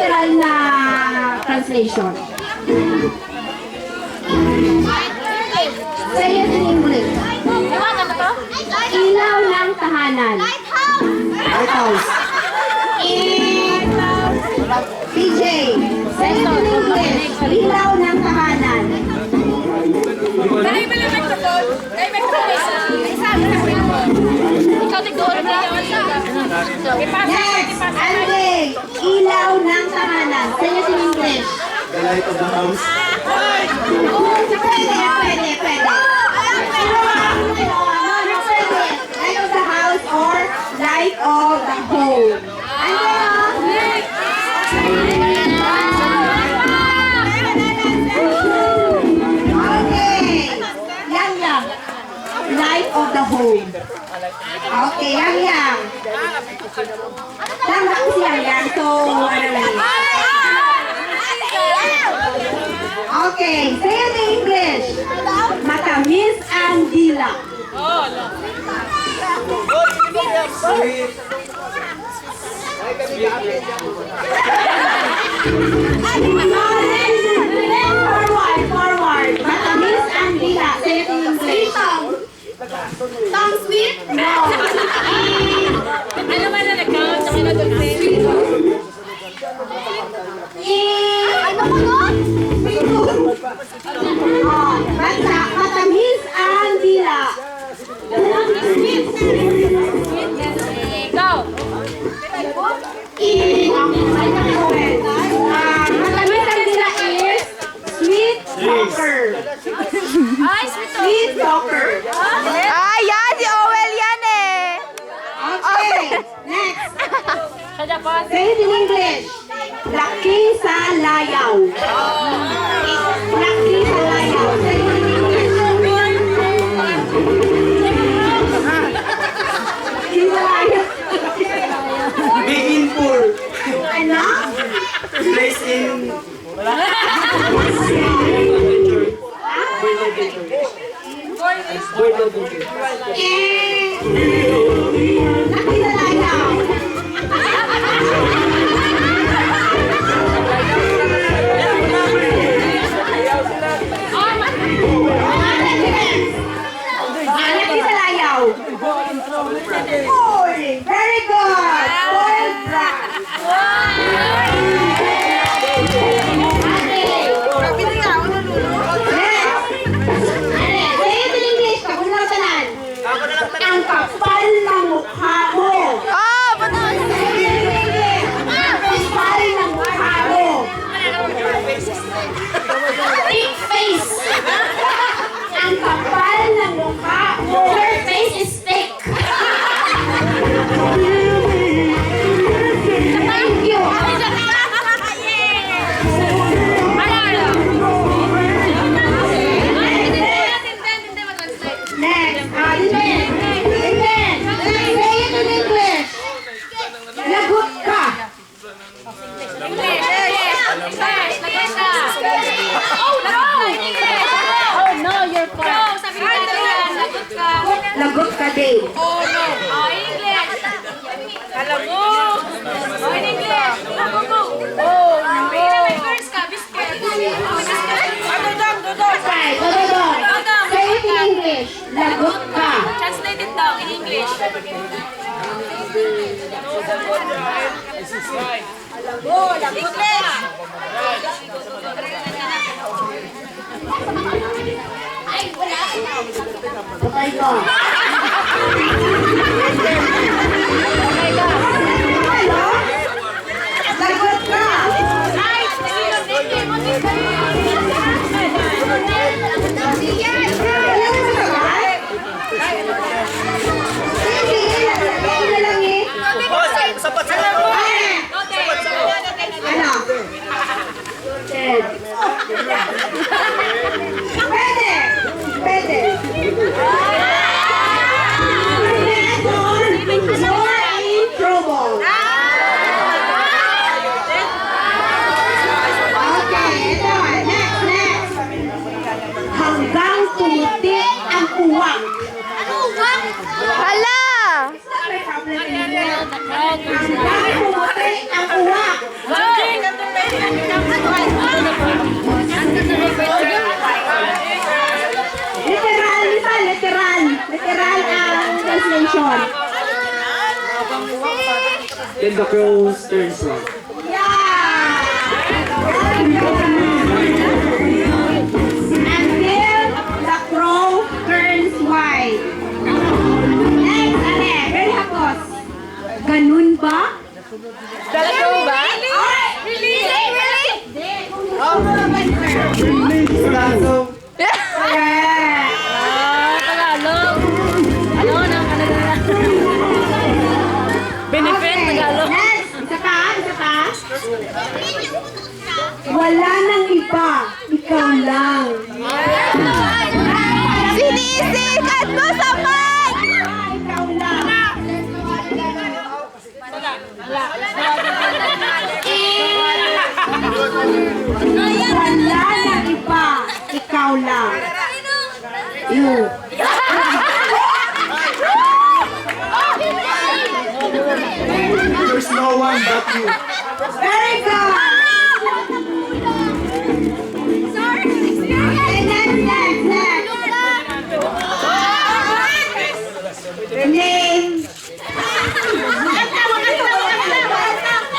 literal na translation. Say it in English. Ilaw ng tahanan. Lighthouse. PJ, say it in English. Ilaw ng tahanan. Next, Andre, ilaw ng tahanan. Say it in English. The light of the house. Pwede. No, pwede. Light of the house or light of the home. Okay. Yang. Light of the home. Okay, yang. Tama ko si yang. So, ano lang. Okay, say it in English. Matamis ang dila. Forward. Matamis ang dila. Say it in English. Tongue sweet? No. Ano man na nag-count sa kinadulsin? Ano mo nun? Matamis ang dila. Go! Matamis ang dila is sweet soccer. Ay, sweet Sweet soccer. Yan! Si Owel yan eh! Okay, next. Sa Japan. Say it in English. Laki sa layaw. Laki sa layaw. Say it in English. Laki sa layaw. Big in poor. Ano? Place in... Laki sa layaw. Laki sa layaw. Oy, very good. Boiled brat. Ang kapal ng mukha mo. Oh! Ba't Ang kapal ng mukha mo. Big face. Ang kapal ng mukha mo. Her face is thick. Thank you. Next. Linden. Say it in English. Lagot ka. Oh no, you're far. Lagot ka din. Oh no. Oh, English. Alam mo. Oh, in English. Oh, Okay, dododon. Say it in English. Lagot ka. Translate it daw in English. Patay ka. Lagot ka. Sapat sa Ano? Pwede! Pwede! You're in trouble. Okay, ito. Next. Hanggang tumuti ang uwak. Hala! Hanggang tumuti ang uwak. question. Then the crow turns white. Until the crow turns white. Next, ane, very hapos. Ganun ba? Talaga ba? Really? Tagalog. Correct. Tagalog. Ano na? Benefit, Okay, Tagalog. next. Isa pa. Wala nang iba, ikaw lang. Sinisikat mo sa mic! Ikaw lang. Wala nang iba, ikaw lang. You. There's no one but you. Very good. Okay, next. Name.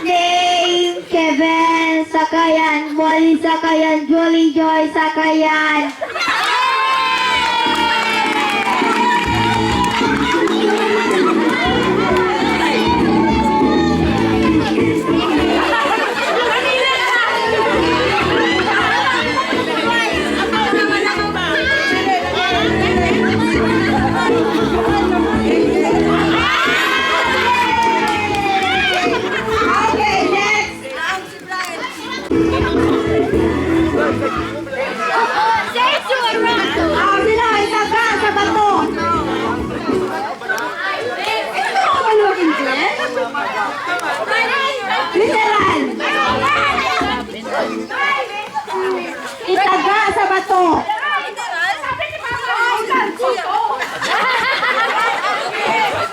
Name. Kevin Sakayan, Molly Sakayan, Julie Joy Sakayan. Okay, next. Sino itaga sa bato? Ito ang malugin ko eh. Literal. Itaga sa bato.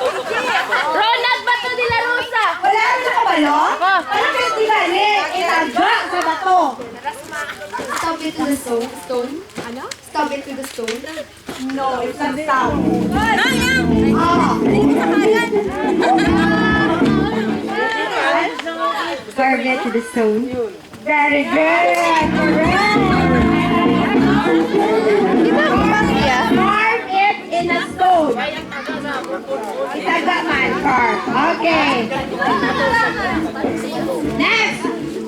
Ronald Bato de la Rosa. Wala rin sa kabalo? Ano kayo tigani? Itaga sa bato. Stop it to the stone. Stone? Ano? Stop it to the stone. No, it's a sound. Oh. Carve it to the stone. Very good. Correct. Carve it in a stone. Itaga man, carve. Okay. Next.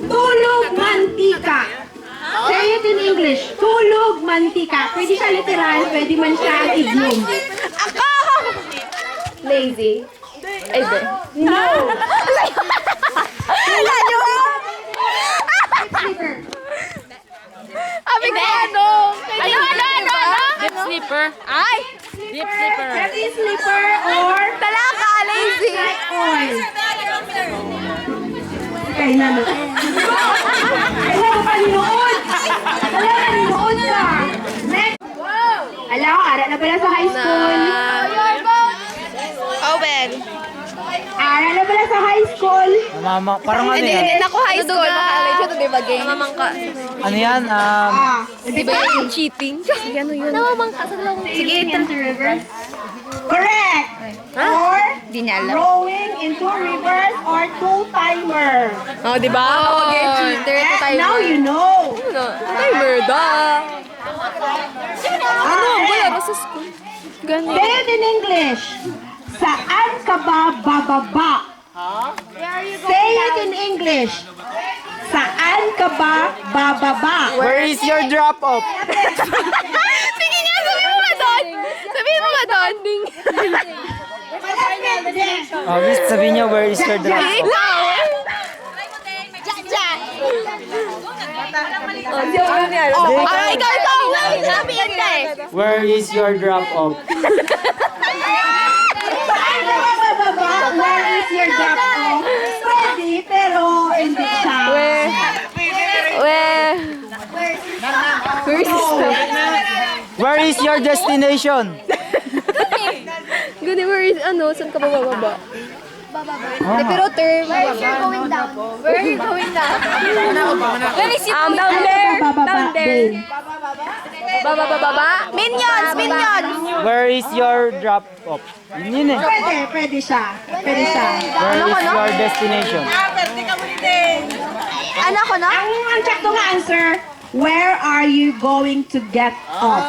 Tulog mantika. Say it in English. Tulog mantika. Pwede siya literal, pwede man siya idiom. Ako! Lazy. Ay, di. No. Wala nyo! Sleeper. Sabi ko ano? Ano? Deep sleeper. Ay! Deep sleeper. Heavy sleeper or Talaka, lazy! like oil. Okay, nano. Alam mo paninood. Ka. Next. Alam ko, aral na pala sa high school. Owen. Aral na pala sa high school. Mama, parang ano Hindi, yan? hindi ako high school. Makalay siya to, di ba, game? Namamangka. Ano yan? Di ba yung cheating? Gano yun? Namamangka. Sige, ito. Correct. Or Di niya alam. rowing into rivers or two-timer. Oh, di ba? Okay, cheater. Ito tayo. Now you know. Timer, da. Ano? Okay. Wala ba sa school? Gano. Say it in English. Saan ka ba bababa? Say it in English. Saan ka ba bababa? Where is your drop off? Sige nga, sabihin mo ba doon? Sabihin mo ba doon? Oh, sabihin niya, where is your drop off? Ikaw! Ah, ikaw! Sabihin ka eh. Where is your drop off? Saan ka ba bababa? Where is your drop off? Pwede, pero hindi siya. Where is Where is your destination? Gani, where is, ano, saan ka ba bababa? Hindi, pero term. Where is your going down? Where are you going now? Where is it? Down Saan ka there. ba bababa, Down there. babe? Baba. Minions! Minions! Where is your drop off? Yun eh. Pwede siya. Pwede siya. Where is your destination? Ano ko, no? Ang sakto nga answer, where are you going to get off?